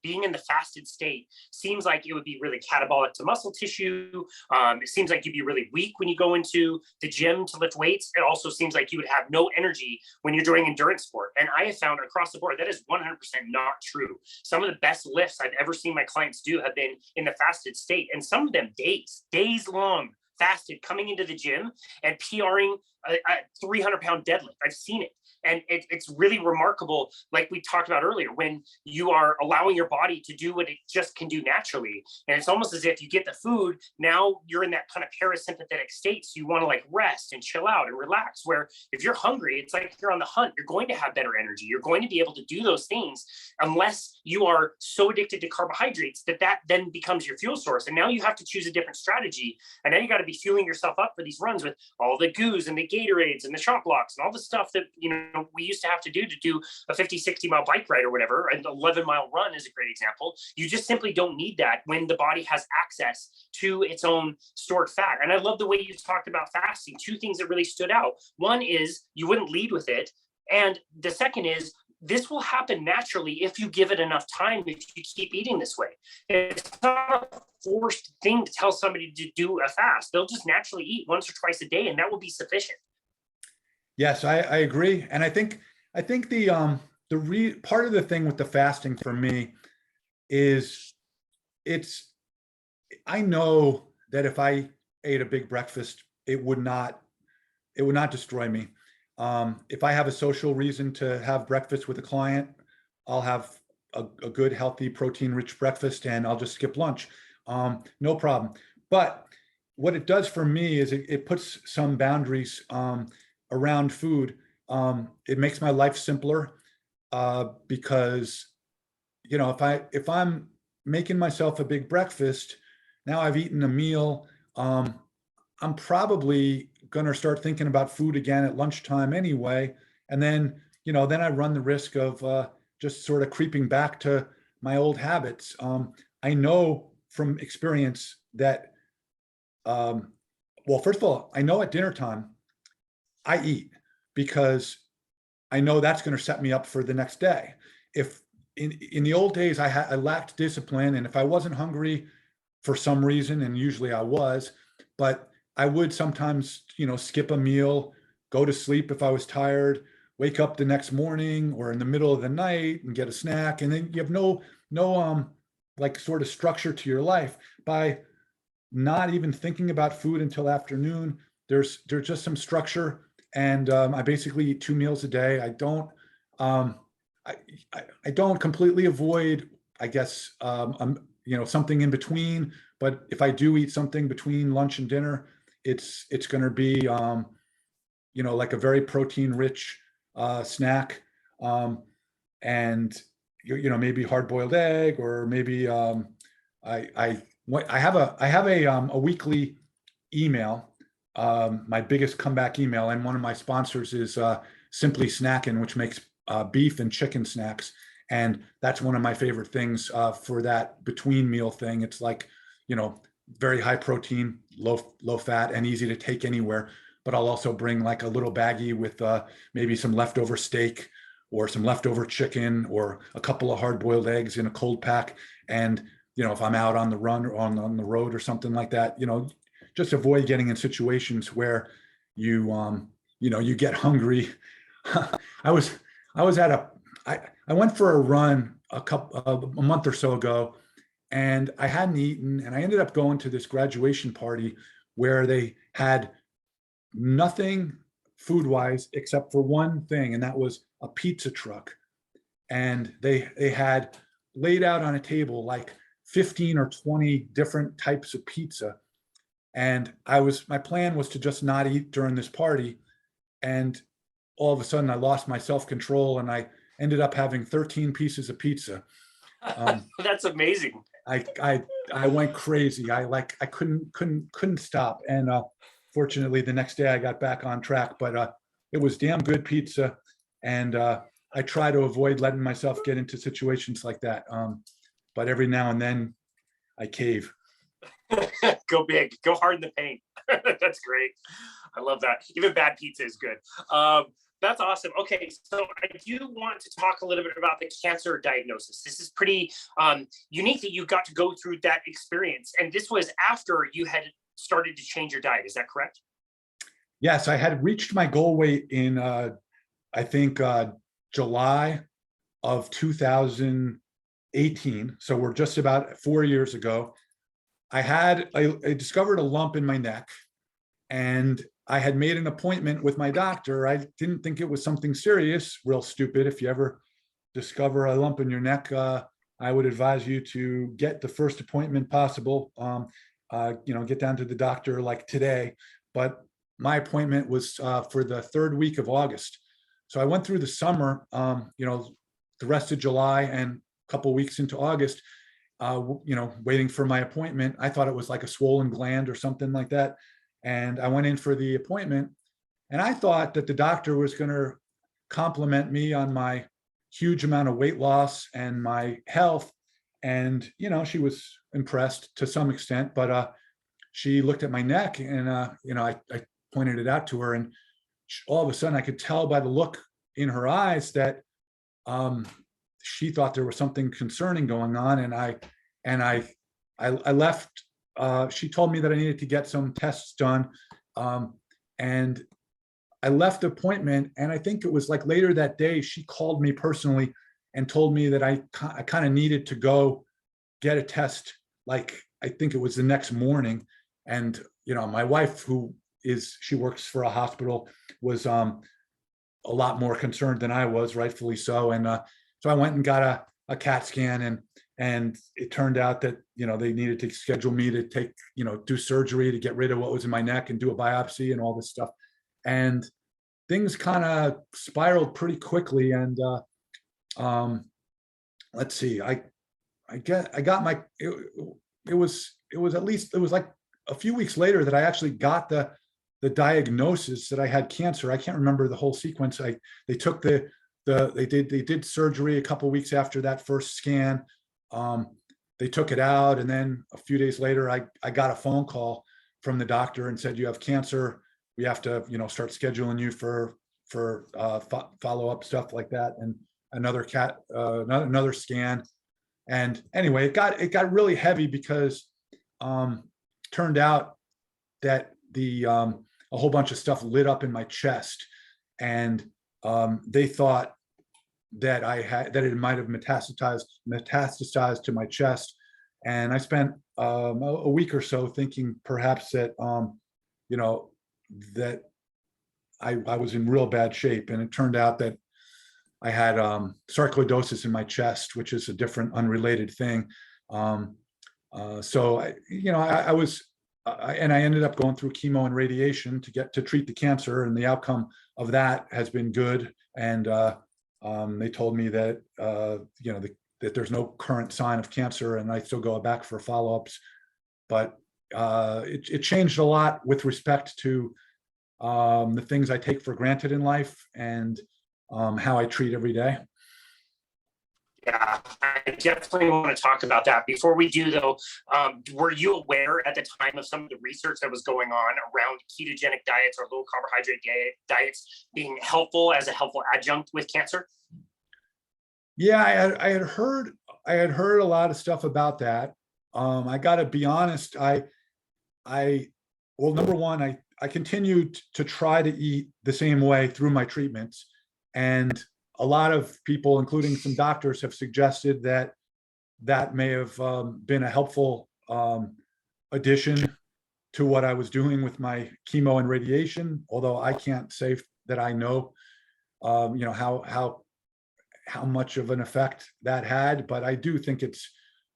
A: Being in the fasted state seems like it would be really catabolic to muscle tissue. It seems like you'd be really weak when you go into the gym to lift weights. It also seems like you would have no energy when you're doing endurance sport. And I have found across the board that is 100% not true. Some of the best lifts I've ever seen my clients do have been in the fasted state, and some of them days long fasted, coming into the gym and PRing a 300-pound deadlift. I've seen it. And it's really remarkable, like we talked about earlier, when you are allowing your body to do what it just can do naturally. And it's almost as if you get the food, now you're in that kind of parasympathetic state. So you want to like rest and chill out and relax. Where if you're hungry, it's like you're on the hunt. You're going to have better energy. You're going to be able to do those things unless you are so addicted to carbohydrates that then becomes your fuel source. And now you have to choose a different strategy. And now you got to be fueling yourself up for these runs with all the goos and the Gatorades and the shot blocks and all the stuff that, we used to have to do a 50, 60 mile bike ride or whatever. An 11-mile run is a great example. You just simply don't need that when the body has access to its own stored fat. And I love the way you talked about fasting. Two things that really stood out. One is you wouldn't lead with it. And the second is this will happen naturally if you give it enough time, if you keep eating this way. It's not a forced thing to tell somebody to do a fast. They'll just naturally eat once or twice a day, and that will be sufficient.
B: Yes, I agree. And I think the part of the thing with the fasting for me is I know that if I ate a big breakfast, it would not destroy me. If I have a social reason to have breakfast with a client, I'll have a good, healthy, protein-rich breakfast, and I'll just skip lunch. No problem. But what it does for me is it puts some boundaries around food. It makes my life simpler because, if I'm making myself a big breakfast, now I've eaten a meal. I'm probably going to start thinking about food again at lunchtime anyway. And then, then I run the risk of just sort of creeping back to my old habits. I know from experience that, well, first of all, I know at dinner time, I eat because I know that's going to set me up for the next day. If in the old days, I lacked discipline, and if I wasn't hungry for some reason, and usually I was, but I would sometimes, skip a meal, go to sleep if I was tired, wake up the next morning or in the middle of the night and get a snack. And then you have no like sort of structure to your life. By not even thinking about food until afternoon, there's just some structure. And I basically eat 2 meals a day. I don't completely avoid, I guess, something in between. But if I do eat something between lunch and dinner, it's going to be, like a very protein-rich snack, and maybe hard-boiled egg, or maybe I have a weekly email. My biggest comeback email, and one of my sponsors is Simply Snackin', which makes beef and chicken snacks. And that's one of my favorite things for that between meal thing. It's like, very high protein, low fat, and easy to take anywhere. But I'll also bring like a little baggie with maybe some leftover steak or some leftover chicken or a couple of hard-boiled eggs in a cold pack. And, if I'm out on the run or on the road or something like that, just avoid getting in situations where you get hungry. I went for a run a month or so ago, and I hadn't eaten, and I ended up going to this graduation party where they had nothing food-wise except for one thing, and that was a pizza truck. And they had laid out on a table like 15 or 20 different types of pizza. And my plan was to just not eat during this party. And all of a sudden I lost my self-control, and I ended up having 13 pieces of pizza.
A: That's amazing.
B: I went crazy. I couldn't stop. And fortunately, the next day I got back on track. But it was damn good pizza, and I try to avoid letting myself get into situations like that. But every now and then, I cave.
A: Go big, go hard in the paint. That's great. I love that. Even bad pizza is good. That's awesome. Okay, so I do want to talk a little bit about the cancer diagnosis. This is pretty unique that you got to go through that experience. And this was after you had started to change your diet. Is that correct?
B: Yes, I had reached my goal weight in, I think, July of 2018. So we're just about 4 years ago. I discovered a lump in my neck, and I had made an appointment with my doctor. I didn't think it was something serious. Real stupid. If you ever discover a lump in your neck, I would advise you to get the first appointment possible. Get down to the doctor like today. But my appointment was for the third week of August. So I went through the summer, the rest of July and a couple weeks into August, waiting for my appointment. I thought it was like a swollen gland or something like that. And I went in for the appointment, and I thought that the doctor was going to compliment me on my huge amount of weight loss and my health. And, she was impressed to some extent, but she looked at my neck, and, I pointed it out to her, and all of a sudden I could tell by the look in her eyes that she thought there was something concerning going on. And I left. She told me that I needed to get some tests done. And I left the appointment, and I think it was like later that day, she called me personally and told me that I kind of needed to go get a test. Like, I think it was the next morning. And, my wife, she works for a hospital, was a lot more concerned than I was, rightfully so. And so I went and got a CAT scan, and it turned out that, they needed to schedule me to do surgery to get rid of what was in my neck and do a biopsy and all this stuff. And things kind of spiraled pretty quickly. And let's see, I got my, it was like a few weeks later that I actually got the diagnosis that I had cancer. I can't remember the whole sequence. They took they did surgery a couple of weeks after that first scan. They took it out, and then a few days later, I got a phone call from the doctor and said, "You have cancer. We have to, start scheduling you for follow-up stuff like that, and another scan." And anyway, it got really heavy because turned out that a whole bunch of stuff lit up in my chest, and they thought that it might have metastasized to my chest. And I spent a week or so thinking perhaps that that I was in real bad shape. And it turned out that I had sarcoidosis in my chest, which is a different, unrelated thing. So I ended up going through chemo and radiation to treat the cancer, and the outcome of that has been good. And they told me that that there's no current sign of cancer, and I still go back for follow-ups. But it changed a lot with respect to the things I take for granted in life, and how I treat every day.
A: Yeah, I definitely want to talk about that. Before we do, though, were you aware at the time of some of the research that was going on around ketogenic diets or low carbohydrate diets being helpful as a helpful adjunct with cancer?
B: Yeah, I had heard a lot of stuff about that. I got to be honest. Well, number one, I continued to try to eat the same way through my treatments, and a lot of people, including some doctors, have suggested that may have been a helpful addition to what I was doing with my chemo and radiation. Although I can't say that I know, how much of an effect that had, but I do think it's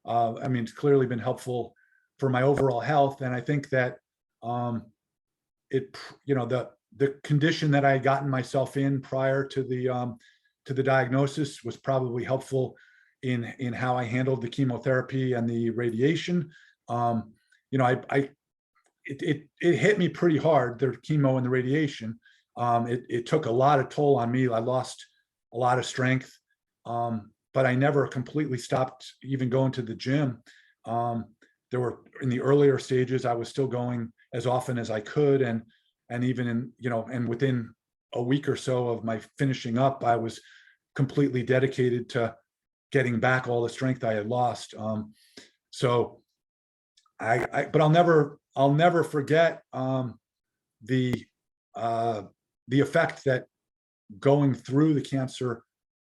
B: clearly been helpful for my overall health. And I think that the condition that I had gotten myself in prior to to the diagnosis was probably helpful in how I handled the chemotherapy and the radiation. It hit me pretty hard, the chemo and the radiation. It took a lot of toll on me. I lost a lot of strength, but I never completely stopped even going to the gym. There were, in the earlier stages, I was still going as often as I could, and even in, and within a week or so of my finishing up, I was completely dedicated to getting back all the strength I had lost. So but I'll never forget the effect that going through the cancer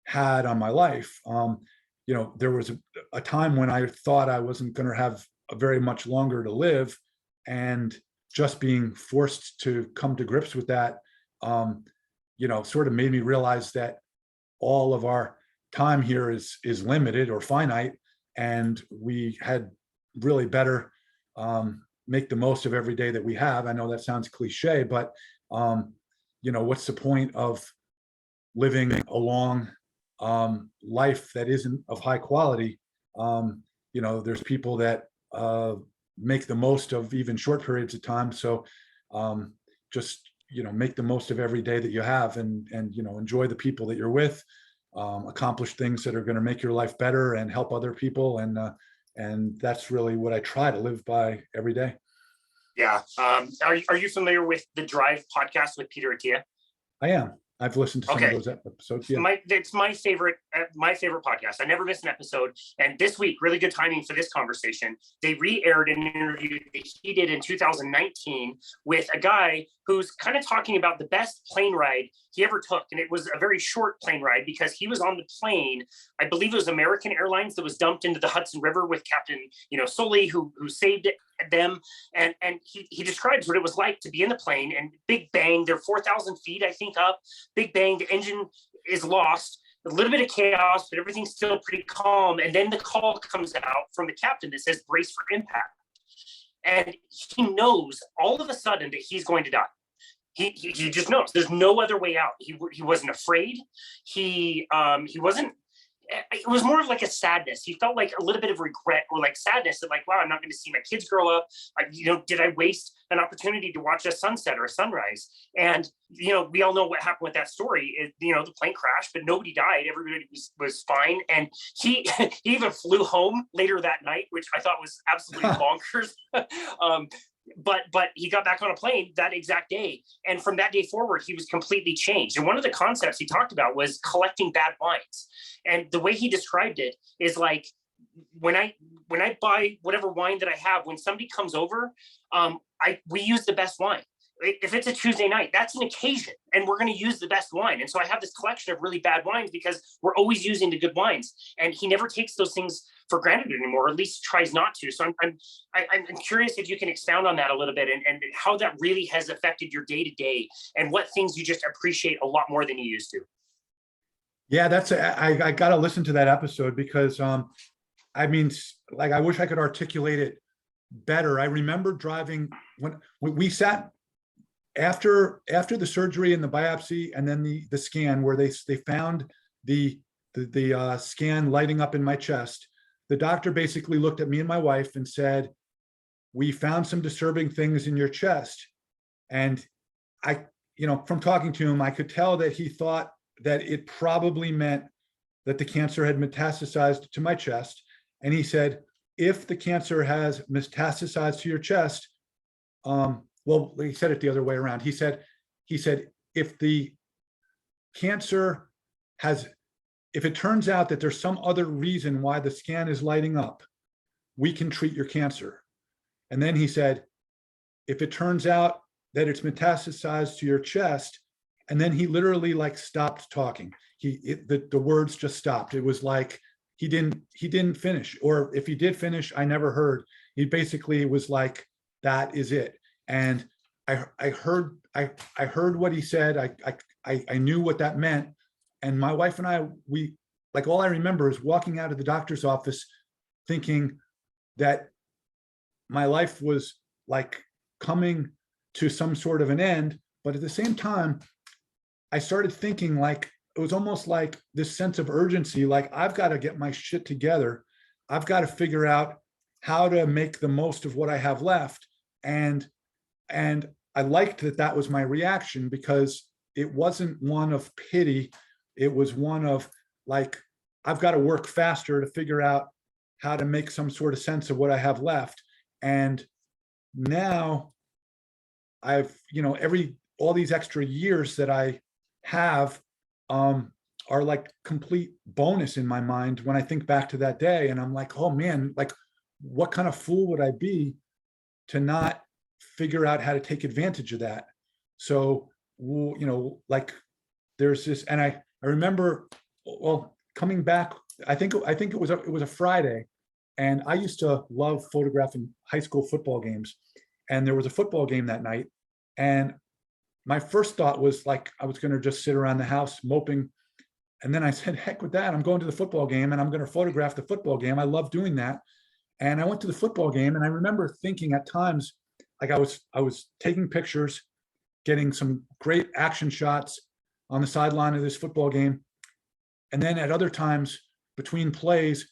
B: had on my life. There was a time when I thought I wasn't going to have very much longer to live, and just being forced to come to grips with that, sort of made me realize that all of our time here is limited or finite, and we had really better make the most of every day that we have. I know that sounds cliche, but what's the point of living a long life that isn't of high quality? There's people that make the most of even short periods of time. So just make the most of every day that you have, and enjoy the people that you're with, accomplish things that are going to make your life better and help other people, and that's really what I try to live by every day.
A: Yeah. Are you familiar with the Drive podcast with Peter Attia?
B: I am. I've listened to some of those episodes. Yeah.
A: It's my favorite podcast. I never miss an episode. And this week, really good timing for this conversation, they re-aired an interview that he did in 2019 with a guy who's kind of talking about the best plane ride he ever took. And it was a very short plane ride because he was on the plane, I believe it was American Airlines, that was dumped into the Hudson River with Captain, Sully, who saved them. And he describes what it was like to be in the plane, and big bang, they're 4,000 feet, I think, up, big bang, the engine is lost, a little bit of chaos, but everything's still pretty calm. And then the call comes out from the captain that says, brace for impact. And he knows all of a sudden that he's going to die. He just knows there's no other way out. He wasn't afraid. He wasn't. It was more of like a sadness. He felt like a little bit of regret, or like sadness that, like, wow, I'm not going to see my kids grow up. Did I waste an opportunity to watch a sunset or a sunrise? And we all know what happened with that story. The plane crashed, but nobody died. Everybody was fine. And he even flew home later that night, which I thought was absolutely bonkers. But he got back on a plane that exact day. And from that day forward, he was completely changed. And one of the concepts he talked about was collecting bad wines. And the way he described it is like, when I buy whatever wine that I have, when somebody comes over, we use the best wine. If it's a Tuesday night, that's an occasion, and we're going to use the best wine. And so I have this collection of really bad wines because we're always using the good wines. And he never takes those things for granted anymore, or at least tries not to. So I'm curious if you can expound on that a little bit, and how that really has affected your day to day, and what things you just appreciate a lot more than you used to.
B: Yeah, I got to listen to that episode, because I wish I could articulate it better. I remember driving when we sat after the surgery and the biopsy, and then the scan, where they found the scan lighting up in my chest. The doctor basically looked at me and my wife and said, "We found some disturbing things in your chest." And from talking to him, I could tell that he thought that it probably meant that the cancer had metastasized to my chest. And he said, if the cancer has metastasized to your chest, well, he said it the other way around. He said, if the cancer if it turns out that there's some other reason why the scan is lighting up, we can treat your cancer. And then he said, if it turns out that it's metastasized to your chest, and then he literally stopped talking. The words just stopped. It was like he didn't finish, or if he did finish, I never heard. He basically was like, that is it. And I heard what he said. I knew what that meant. And my wife and I, all I remember is walking out of the doctor's office thinking that my life was coming to some sort of an end. But at the same time, I started thinking almost like this sense of urgency, like I've got to get my shit together. I've got to figure out how to make the most of what I have left. And I liked that was my reaction, because it wasn't one of pity. It was one of like, I've got to work faster to figure out how to make some sort of sense of what I have left. And now I've, all these extra years that I have are like complete bonus in my mind when I think back to that day. And I'm like, oh man, like what kind of fool would I be to not figure out how to take advantage of that? So, like there's this, and I remember, well, coming back, I think it was a Friday, and I used to love photographing high school football games, and there was a football game that night, and my first thought was like I was going to just sit around the house moping, and then I said, heck with that, I'm going to the football game and I'm going to photograph the football game. I love doing that. And I went to the football game, and I remember thinking at times, like I was taking pictures, getting some great action shots on the sideline of this football game. And then at other times between plays,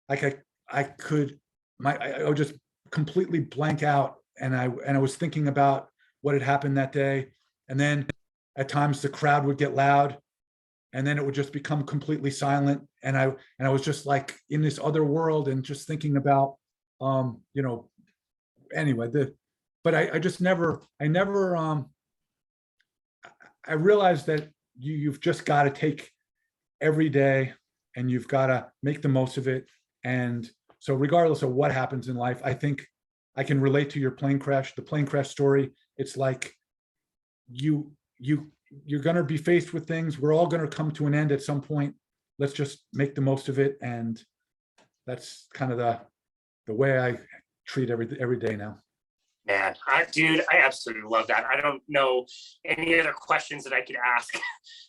B: like I would just completely blank out. And I was thinking about what had happened that day. And then at times the crowd would get loud, and then it would just become completely silent. And I was just like in this other world and just thinking about, anyway, but I just never, I realized that you've just got to take every day and you've got to make the most of it. And so regardless of what happens in life, I think I can relate to the plane crash story. It's like you're going to be faced with things. We're all going to come to an end at some point. Let's just make the most of it. And that's kind of the way I treat every day now.
A: Man, dude, I absolutely love that. I don't know any other questions that I could ask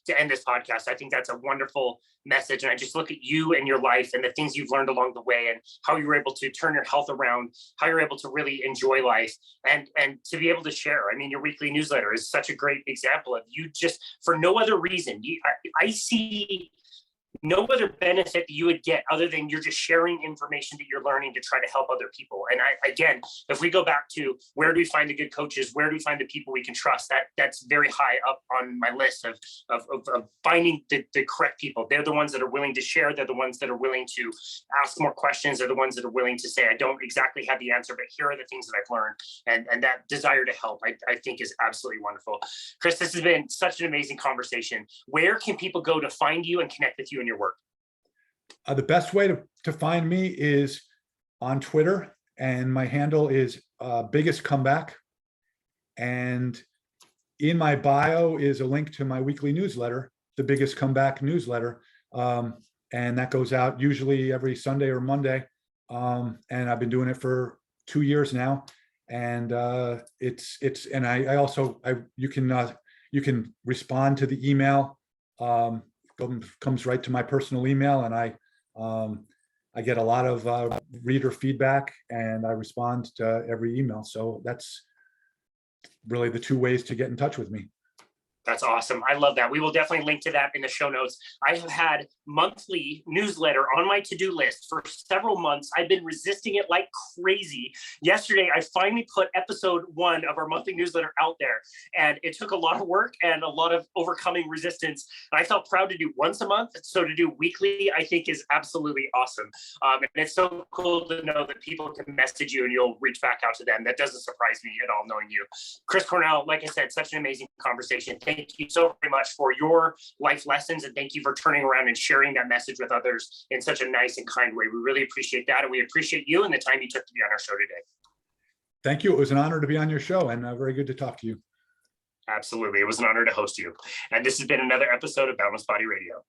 A: to end this podcast. I think that's a wonderful message. And I just look at you and your life and the things you've learned along the way and how you were able to turn your health around, how you're able to really enjoy life and to be able to share. I mean, your weekly newsletter is such a great example of you just for no other reason. I see no other benefit that you would get other than you're just sharing information that you're learning to try to help other people. And again, if we go back to where do we find the good coaches, where do we find the people we can trust, that's very high up on my list of finding the correct people. They're the ones that are willing to share. They're the ones that are willing to ask more questions. They're the ones that are willing to say, I don't exactly have the answer, but here are the things that I've learned. And that desire to help, I think is absolutely wonderful. Chris, this has been such an amazing conversation. Where can people go to find you and connect with you and your work?
B: The best way to find me is on Twitter, and my handle is biggest comeback. And in my bio is a link to my weekly newsletter, the Biggest Comeback newsletter. And that goes out usually every Sunday or Monday. And I've been doing it for 2 years now. And you can respond to the email. Comes right to my personal email, and I get a lot of reader feedback, and I respond to every email. So that's really the 2 ways to get in touch with me.
A: That's awesome. I love that. We will definitely link to that in the show notes. I have had monthly newsletter on my to-do list for several months. I've been resisting it like crazy. Yesterday, I finally put episode 1 of our monthly newsletter out there, and it took a lot of work and a lot of overcoming resistance. And I felt proud to do once a month. So to do weekly, I think is absolutely awesome. And it's so cool to know that people can message you and you'll reach back out to them. That doesn't surprise me at all, knowing you. Chris Cornell, like I said, such an amazing conversation. Thank you so very much for your life lessons, and thank you for turning around and sharing that message with others in such a nice and kind way. We really appreciate that, and we appreciate you and the time you took to be on our show today.
B: Thank you. It was an honor to be on your show, and very good to talk to you.
A: Absolutely. It was an honor to host you. And this has been another episode of Boundless Body Radio.